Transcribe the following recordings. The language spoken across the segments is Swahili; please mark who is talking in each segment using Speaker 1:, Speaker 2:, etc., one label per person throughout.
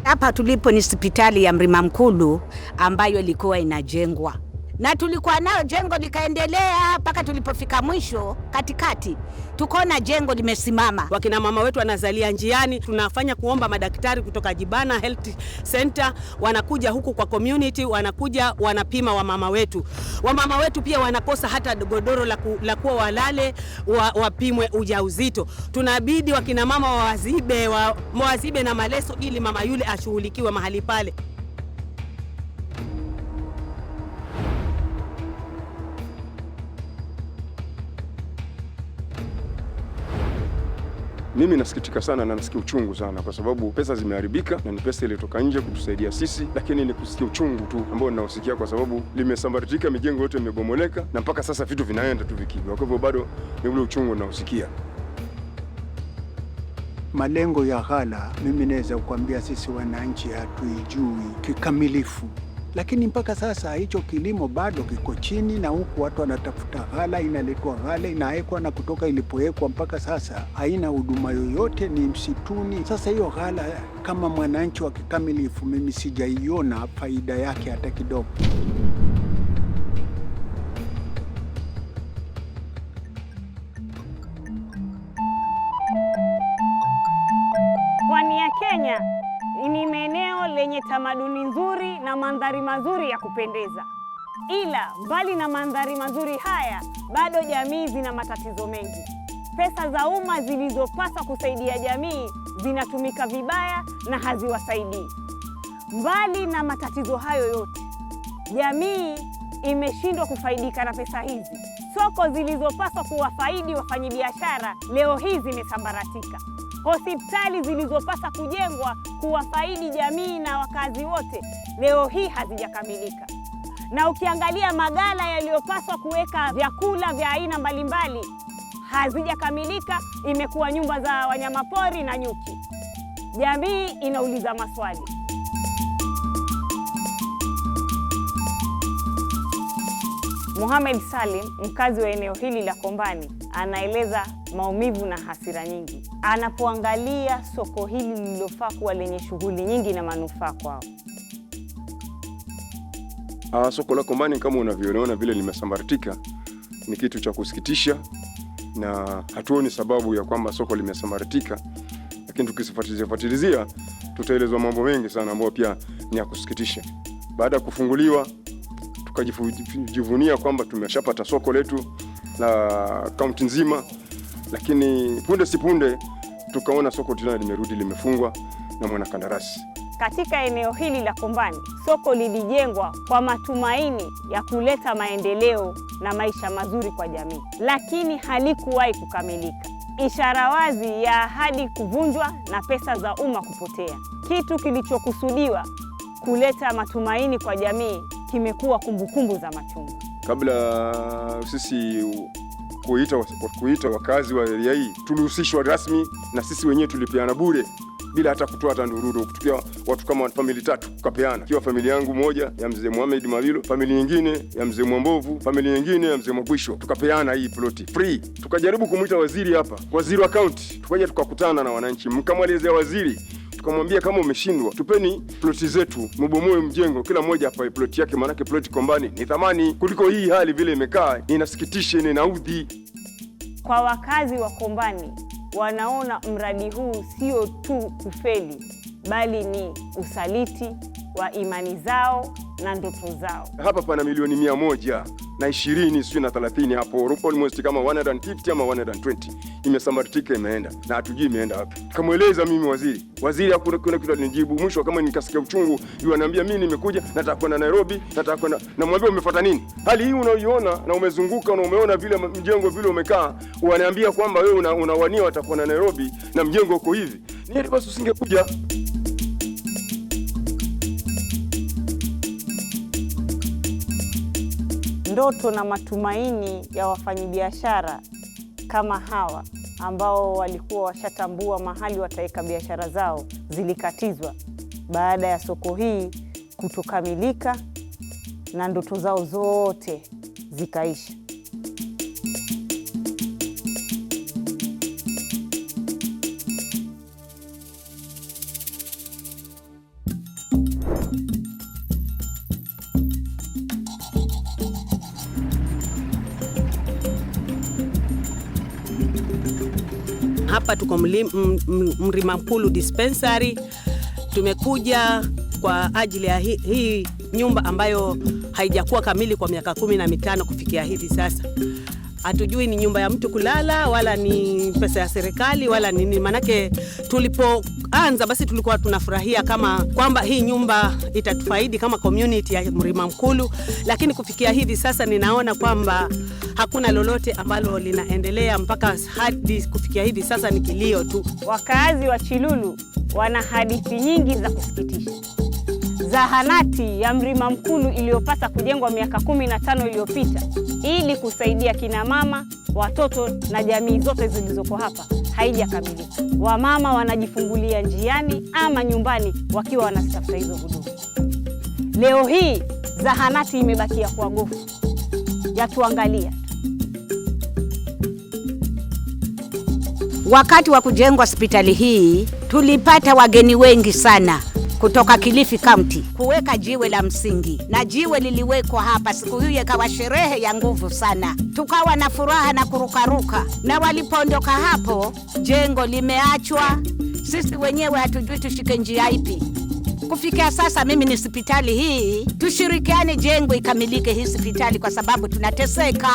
Speaker 1: Hapa tulipo ni hospitali ya Mrima Mkulu ambayo ilikuwa inajengwa, na tulikuwa nayo jengo likaendelea mpaka tulipofika mwisho katikati tukaona jengo limesimama.
Speaker 2: Wakina mama wetu wanazalia njiani, tunafanya kuomba madaktari kutoka Jibana Health Center wanakuja huku kwa community, wanakuja wanapima wamama wetu. Wamama wetu pia wanakosa hata godoro la kuwa walale wapimwe ujauzito. Tunabidi wakina mama wazibe na maleso ili mama yule ashughulikiwe mahali pale.
Speaker 3: Mimi nasikitika sana na nasikia uchungu sana kwa sababu pesa zimeharibika na ni pesa ilitoka nje kutusaidia sisi, lakini ni kusikia uchungu tu ambao ninausikia kwa sababu limesambaratika, mijengo yote imebomoleka na mpaka sasa vitu vinaenda tu vikibwa. Kwa hivyo bado ni ule uchungu ninausikia.
Speaker 4: Malengo ya ghala mimi naweza kukwambia sisi wananchi hatuijui kikamilifu, lakini mpaka sasa hicho kilimo bado kiko chini, na huku watu wanatafuta ghala, inaletwa ghala, inawekwa, na kutoka ilipowekwa mpaka sasa haina huduma yoyote, ni msituni. Sasa hiyo ghala kama mwananchi wa kikamilifu mimi sijaiona faida yake hata kidogo.
Speaker 5: Pwani ya Kenya ni eneo lenye tamaduni nzuri na mandhari mazuri ya kupendeza. Ila mbali na mandhari mazuri haya, bado jamii zina matatizo mengi. Pesa za umma zilizopaswa kusaidia jamii zinatumika vibaya na haziwasaidii. Mbali na matatizo hayo yote, jamii imeshindwa kufaidika na pesa hizi. Soko zilizopaswa kuwafaidi wafanyabiashara leo hii zimesambaratika. Hospitali zilizopaswa kujengwa kuwafaidi jamii na wakazi wote leo hii hazijakamilika. Na ukiangalia magala yaliyopaswa kuweka vyakula vya aina mbalimbali hazijakamilika, imekuwa nyumba za wanyamapori na nyuki. Jamii inauliza maswali. Mohamed Salim, mkazi wa eneo hili la Kombani, anaeleza maumivu na hasira nyingi anapoangalia soko hili lililofaa kuwa lenye shughuli nyingi na manufaa kwao.
Speaker 3: Soko la Kombani kama unavyoona vile limesambaratika ni kitu cha kusikitisha, na hatuoni sababu ya kwamba soko limesambaratika, lakini tukisifuatilizia tutaelezwa mambo mengi sana ambayo pia ni ya kusikitisha. Baada ya kufunguliwa tukajivunia kwamba tumeshapata soko letu la kaunti nzima, lakini punde si punde tukaona soko tena limerudi limefungwa na mwanakandarasi.
Speaker 5: Katika eneo hili la Kombani, soko lilijengwa kwa matumaini ya kuleta maendeleo na maisha mazuri kwa jamii, lakini halikuwahi kukamilika. Ishara wazi ya ahadi kuvunjwa na pesa za umma kupotea. Kitu kilichokusudiwa kuleta matumaini kwa jamii kimekuwa kumbukumbu za machungu.
Speaker 3: Kabla sisi kuita wakazi wa area hii, tulihusishwa rasmi na sisi wenyewe tulipeana bure bila hata kutoa hata ndururu. Kutukia watu kama family 3 tukapeana. Kiwa familia yangu moja ya mzee Mohamed Mawilo, familia nyingine ya mzee Mwambovu, familia nyingine ya mzee Mwabwisho, tukapeana hii ploti free. Tukajaribu kumuita waziri hapa, waziri wa county, tukaja tukakutana na wananchi, mkamwelezea waziri, tukamwambia kama umeshindwa tupeni ploti zetu, mbomoe mjengo, kila mmoja hapa ploti yake, maana ploti Kombani ni thamani kuliko hii hali vile imekaa. Inasikitisha, inaudhi.
Speaker 5: Kwa wakazi wa Kombani, wanaona mradi huu sio tu kufeli, bali ni usaliti wa imani zao na ndoto zao.
Speaker 3: Hapa pana milioni 120 sio na 30 hapo, almost kama 150 ama 120 imesambaratika, imeenda na hatujui imeenda wapi. Kamweleza mimi waziri hakuna kitu alinijibu. Mwisho kama nikasikia uchungu, yeye ananiambia mimi nimekuja, nataka kwenda Nairobi, nataka kwenda. Namwambia umefuata nini? Hali hii unaoiona na umezunguka na umeona vile mjengo vile umekaa, unaniambia kwamba wewe unawania watakuwa na Nairobi na mjengo uko hivi. Ni basi usingekuja.
Speaker 5: Ndoto na matumaini ya wafanyabiashara kama hawa ambao walikuwa washatambua mahali wataweka biashara zao zilikatizwa baada ya soko hii kutokamilika, na ndoto zao zote zikaisha.
Speaker 2: hapa tuko Mrima Mkulu Dispensary. Tumekuja kwa ajili ya hii nyumba ambayo haijakuwa kamili kwa miaka 15 kufikia hivi sasa. Hatujui ni nyumba ya mtu kulala wala ni pesa ya serikali wala nini. Manake tulipoanza basi tulikuwa tunafurahia kama kwamba hii nyumba itatufaidi kama community ya Mrima Mkulu, lakini kufikia hivi sasa ninaona kwamba hakuna lolote ambalo linaendelea mpaka hadi kufikia hivi sasa ni kilio tu.
Speaker 5: Wakazi wa Chilulu wana hadithi nyingi za kusikitisha. Zahanati ya Mrima Mkulu iliyopasa kujengwa miaka 15 iliyopita ili kusaidia kina mama, watoto na jamii zote zilizoko hapa haijakamilika. Wamama wanajifungulia njiani ama nyumbani wakiwa wanatafuta hizo huduma. Leo hii zahanati imebakia kwa gofu. Yatuangalia.
Speaker 1: Wakati wa kujengwa hospitali hii tulipata wageni wengi sana kutoka Kilifi County kuweka jiwe la msingi, na jiwe liliwekwa hapa. Siku hiyo ikawa sherehe ya nguvu sana, tukawa na furaha na kurukaruka, na walipoondoka hapo jengo limeachwa. Sisi wenyewe hatujui tushike njia ipi. Kufikia sasa mimi ni hospitali hii, tushirikiane jengo ikamilike hii hospitali, kwa sababu tunateseka.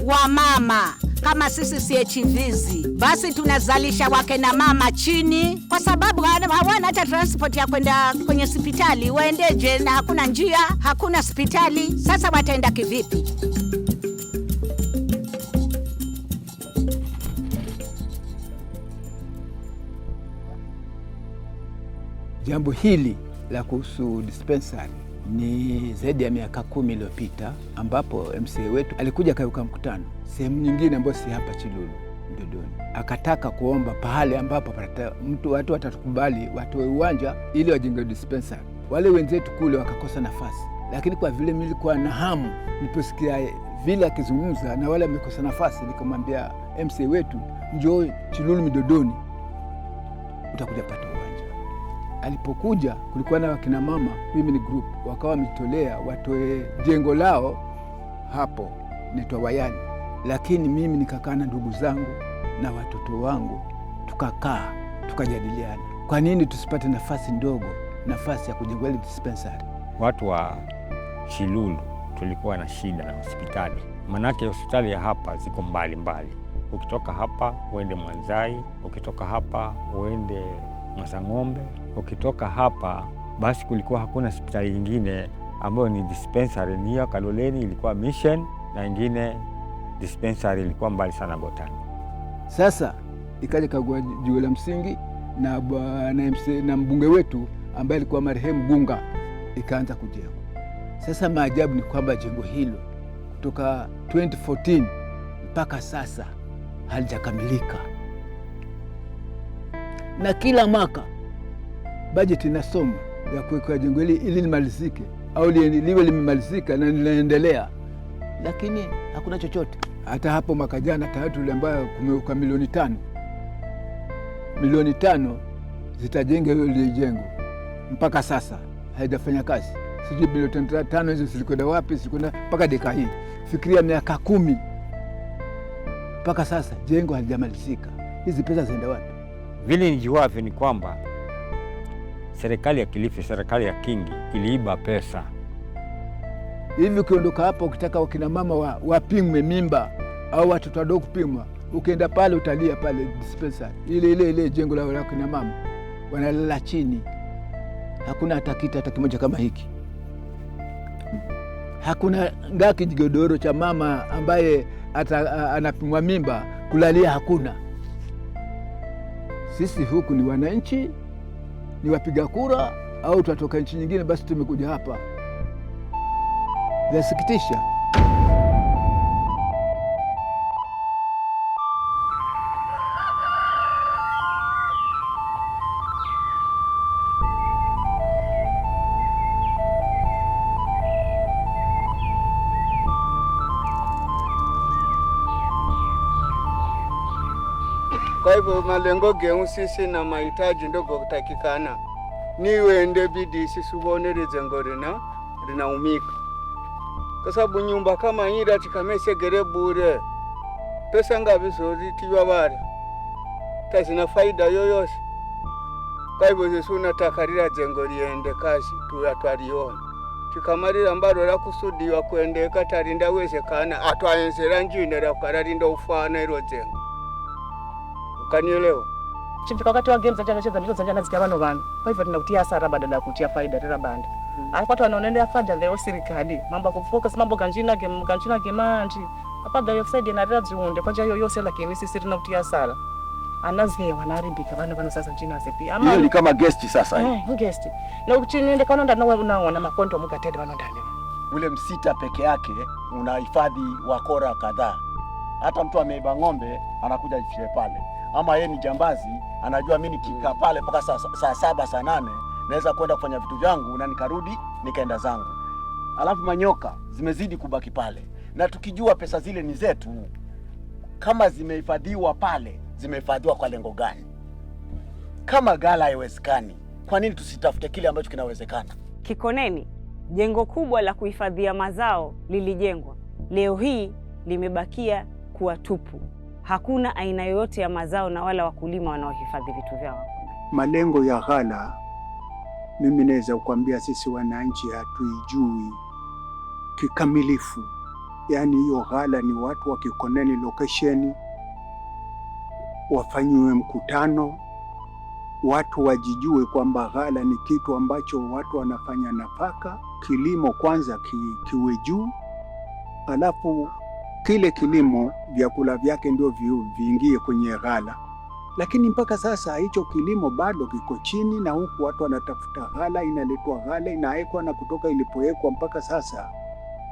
Speaker 1: Wamama kama sisi CHVs basi tunazalisha wake na mama chini, kwa sababu hawana hata transport ya kwenda kwenye hospitali. Waendeje na hakuna njia, hakuna hospitali? Sasa wataenda kivipi?
Speaker 4: Jambo hili la kuhusu dispensary ni zaidi ya miaka 10 iliyopita, ambapo MCA wetu alikuja kaweka mkutano sehemu nyingine ambayo si hapa Chilulu Mdodoni. Akataka kuomba pahali ambapo watu watatukubali watoe uwanja ili wajenge dispensary. Wale wenzetu kule wakakosa nafasi, lakini kwa vile nilikuwa na hamu, niliposikia vile akizungumza na wale wamekosa nafasi, nikamwambia MCA wetu, njoo Chilulu Mdodoni utakuja pata uwanja. Alipokuja kulikuwa na wakina mama women group, wakawa wametolea watoe jengo lao hapo naitwa Wayani, lakini mimi nikakaa na ndugu zangu na watoto wangu, tukakaa tukajadiliana, kwa nini tusipate nafasi ndogo, nafasi ya kujenga dispensary.
Speaker 6: Watu wa Chilulu tulikuwa na shida na hospitali, manake hospitali ya hapa ziko mbali mbali. Ukitoka hapa uende Mwanzai, ukitoka hapa uende Masang'ombe, ukitoka hapa basi kulikuwa hakuna hospitali nyingine ambayo ni dispensary. Ni Kaloleni ilikuwa Mission, na ingine dispensary ilikuwa mbali sana Botani.
Speaker 4: Sasa ikaja kagua jiwe la msingi na mbunge wetu ambaye alikuwa marehemu Gunga, ikaanza kujengwa. Sasa maajabu ni kwamba jengo hilo kutoka 2014 mpaka sasa halijakamilika, na kila mwaka bajeti inasoma ya kuweka jengo hili ili limalizike au liwe limemalizika na linaendelea, lakini hakuna chochote. Hata hapo mwaka jana tayari ambayo kumeweka milioni 5 zitajenga hilo jengo, mpaka sasa haijafanya kazi. Sijui milioni 5 hizo zilikwenda wapi, zilikwenda mpaka dakika hii. Fikiria miaka 10 mpaka sasa jengo halijamalizika. Hizi pesa zinaenda wapi?
Speaker 6: Vile nijuavyo ni kwamba serikali ya Kilifi, serikali ya Kingi iliiba pesa.
Speaker 4: Hivi ukiondoka hapa ukitaka wakina mama wapimwe mimba au watoto wadogo kupimwa, ukienda pale utalia pale dispensary ile jengo la kina mama, wanalala chini. Hakuna hata kitu hata kimoja kama hiki. Hakuna ngaki jigodoro cha mama ambaye anapimwa mimba kulalia, hakuna. Sisi huku ni wananchi, ni wapiga kura au tutatoka nchi nyingine, basi tumekuja hapa. Yasikitisha.
Speaker 7: Kwa hivyo malengo geu sisi na mahitaji ndogo kutakikana niwende bidii sisi uone jengo linaumika, kwa sababu nyumba kama hii ratikamese gere bure pesa ngapi zozitiwa bari tazina faida yoyose. Kwa hivyo sisi tunataka lile jengo liende kazi twaliona. Chikamalira mbalo la kusudiwa kuendeka talinda wezekana atwaenzera njine la kukalalinda ufana ilo jengo. Ukanielewa?
Speaker 8: Chifika wakati wa games zacheza ndizo zanja nazikia bano bana. Kwa hivyo tunakutia hasara badala ya kutia faida tena banda. Watu wanaonendea faida leo serikali. Mambo kufocus mambo kanjina gemanji. Hapa the offside na radi unde kwa hiyo yose lakini sisi tunakutia hasara. Anazie wanaribika bana sasa jina sepi.
Speaker 9: Ama hiyo ni kama guest sasa hivi.
Speaker 8: Guest. Na uchiniende kana ndo unaona makonto mukatende bana ndani.
Speaker 9: Ule msita peke yake unahifadhi wakora kadhaa. Hata mtu ameiba ng'ombe anakuja jifie pale. Ama yeye ni jambazi, anajua mimi nikikaa pale mpaka saa 7 saa 8 naweza kwenda kufanya vitu vyangu na nikarudi nikaenda zangu. Alafu manyoka zimezidi kubaki pale. Na tukijua pesa zile ni zetu, kama zimehifadhiwa pale, zimehifadhiwa kwa lengo gani? Kama ghala haiwezekani, kwa nini tusitafute kile ambacho kinawezekana?
Speaker 5: Kikoneni, jengo kubwa la kuhifadhia mazao lilijengwa. Leo hii limebakia kuwa tupu. Hakuna aina yoyote ya mazao na wala wakulima wanaohifadhi vitu vyao.
Speaker 4: Malengo ya ghala, mimi naweza kukwambia sisi wananchi hatuijui kikamilifu. Yaani hiyo ghala ni watu wa Kikoneni location wafanyiwe mkutano, watu wajijue kwamba ghala ni kitu ambacho watu wanafanya nafaka, kilimo kwanza kiwe juu, alafu kile kilimo vyakula vyake ndio viingie kwenye ghala. Lakini mpaka sasa hicho kilimo bado kiko chini, na huku watu wanatafuta ghala, inaletwa ghala, inawekwa, na kutoka ilipowekwa mpaka sasa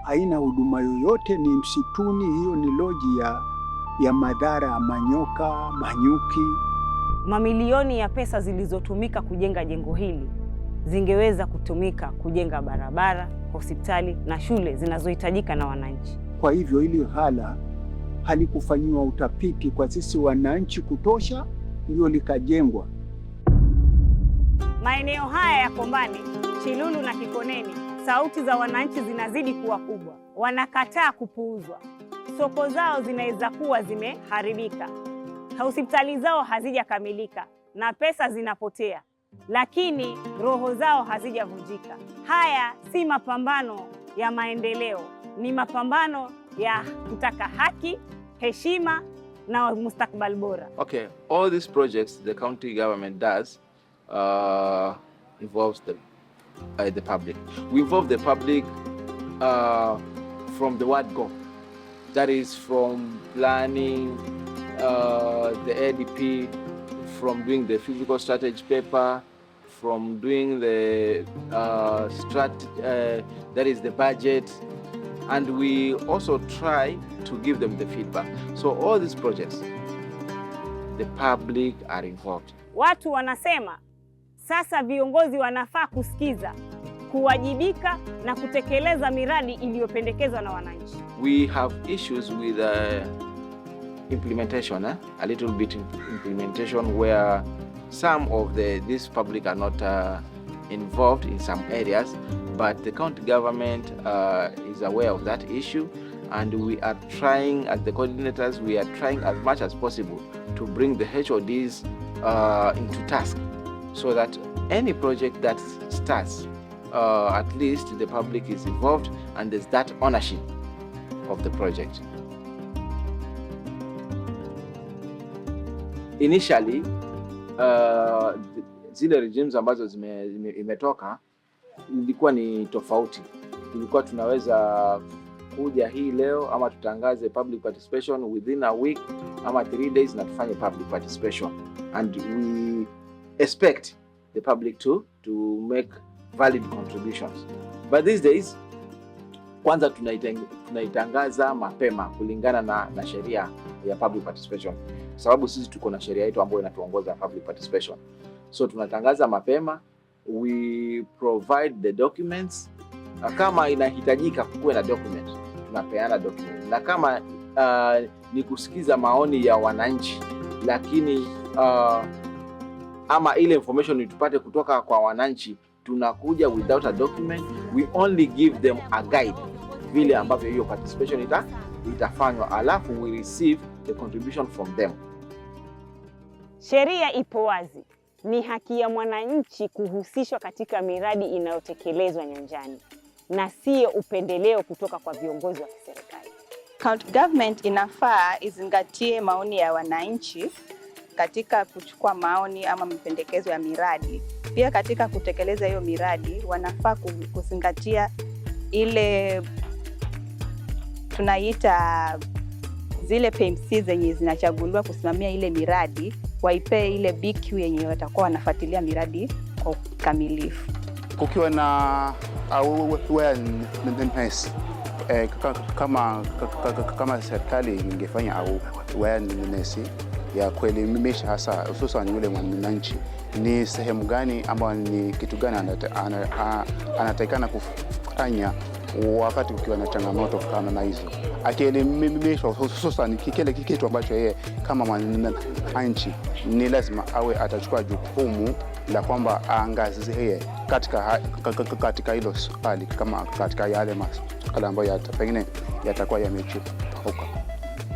Speaker 4: haina huduma yoyote, ni msituni. Hiyo ni loji ya madhara ya manyoka, manyuki.
Speaker 5: Mamilioni ya pesa zilizotumika kujenga jengo hili zingeweza kutumika kujenga barabara, hospitali na shule zinazohitajika na wananchi.
Speaker 4: Kwa hivyo hili ghala halikufanyiwa utafiti kwa sisi wananchi kutosha, ndio likajengwa.
Speaker 5: Maeneo haya ya Kombani, Chilulu na Kikoneni, sauti za wananchi zinazidi kuwa kubwa. Wanakataa kupuuzwa. Soko zao zinaweza kuwa zimeharibika, hospitali zao hazijakamilika na pesa zinapotea, lakini roho zao hazijavunjika. Haya si mapambano ya maendeleo, ni mapambano ya kutaka haki, heshima na mustakabali bora.
Speaker 10: Okay, all these projects the county government does involves the public. We involve the public from the word go. That is from planning, the ADP, from doing the physical strategy paper, from doing the that is the budget, and we also try to give them the feedback. So all these projects, the public are involved.
Speaker 5: Watu wanasema sasa viongozi wanafaa kusikiza, kuwajibika na kutekeleza miradi iliyopendekezwa na wananchi.
Speaker 10: We have issues with implementation, a little bit implementation where some of this public are not involved in some areas, but the county government is aware of that issue, and we are trying, as the coordinators, we are trying as much as possible to bring the HODs into task, so that any project that starts, at least the public is involved and there's that ownership of the project. Initially, zile regimes ambazo imetoka ilikuwa ni tofauti. Tulikuwa tunaweza kuja hii leo ama tutangaze public participation within a week ama 3 days na tufanye public participation, and we expect the public to make valid contributions. But these days, kwanza tunaitangaza mapema kulingana na sheria ya public participation, sababu sisi tuko na sheria yetu ambayo inatuongoza public participation. So tunatangaza mapema, we provide the documents. Kama inahitajika kuwe na document, tunapeana document. Na kama ni kusikiza maoni ya wananchi, lakini ama ile information tupate kutoka kwa wananchi, tunakuja without a document, we only give them a guide vile ambavyo hiyo participation itafanywa, alafu we receive the contribution from them.
Speaker 5: Sheria ipo wazi, ni haki ya mwananchi kuhusishwa katika miradi inayotekelezwa nyanjani na sio upendeleo kutoka kwa viongozi wa kiserikali.
Speaker 11: County government inafaa izingatie maoni ya wananchi katika kuchukua maoni ama mapendekezo ya miradi. Pia katika kutekeleza hiyo miradi wanafaa kuzingatia ile tunaita zile PMC zenye zinachaguliwa kusimamia ile miradi, waipee ile BQ yenye watakuwa wanafuatilia miradi kwa ukamilifu.
Speaker 12: Kukiwa na awareness kama serikali ingefanya awareness ya kuelimisha hasa hususan yule mwananchi ni sehemu gani ama ni kitu gani anatakikana kufanya wakati ukiwa na changamoto kama hizo, akielimishwa hususan kile kitu ambacho yeye kama mwananchi ni lazima awe atachukua jukumu la kwamba aangazie katika hilo swali, kama katika yale masuala ambayo pengine yatakuwa yamechipuka.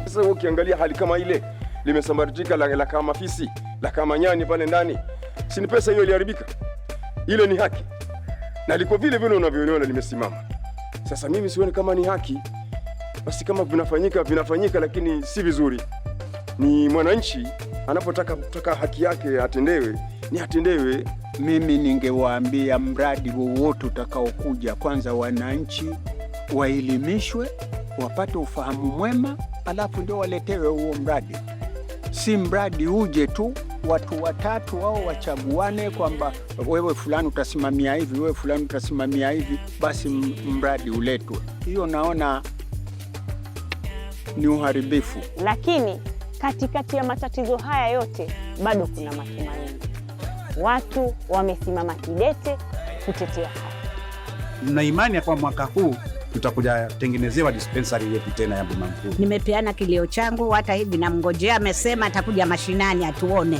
Speaker 3: Sasa ukiangalia hali kama ile limesambaratika la kama fisi la kama nyani pale ndani, si ni pesa hiyo iliharibika? Ile ni haki na liko vile vile unavyoona limesimama. Sasa mimi sioni kama ni haki. Basi kama vinafanyika lakini si vizuri. Ni mwananchi anapotaka haki yake atendewe, ni atendewe.
Speaker 4: Mimi ningewaambia mradi wowote utakaokuja, kwanza wananchi waelimishwe, wapate ufahamu mwema, alafu ndio waletewe huo mradi. Si mradi uje tu watu watatu wao wachaguane kwamba wewe fulani utasimamia hivi, wewe fulani utasimamia hivi, basi mradi uletwe. Hiyo naona ni uharibifu.
Speaker 5: Lakini katikati ya matatizo haya yote bado kuna matumaini. Watu wamesimama kidete kutetea haki.
Speaker 13: Na imani ya kwa mwaka huu tutakuja tengenezewa dispensary yetu tena ya Mlima Mkulu.
Speaker 1: Nimepeana kilio changu, hata hivi namngojea, amesema atakuja mashinani atuone,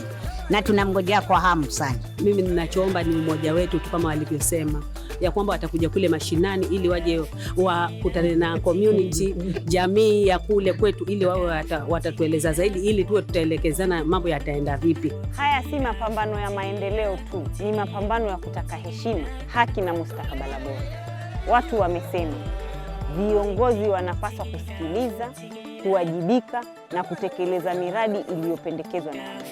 Speaker 1: na tunamngojea kwa hamu sana.
Speaker 2: Mimi ninachoomba ni umoja wetu tu kama walivyosema ya kwamba watakuja kule mashinani ili waje wakutane na community, jamii ya kule kwetu, ili wao watatueleza zaidi, ili tuwe tutaelekezana mambo yataenda vipi.
Speaker 5: Haya si mapambano ya maendeleo tu, ni mapambano ya kutaka heshima, haki na mustakabala bora. Watu wamesema viongozi wanapaswa kusikiliza, kuwajibika na kutekeleza miradi iliyopendekezwa na wananchi.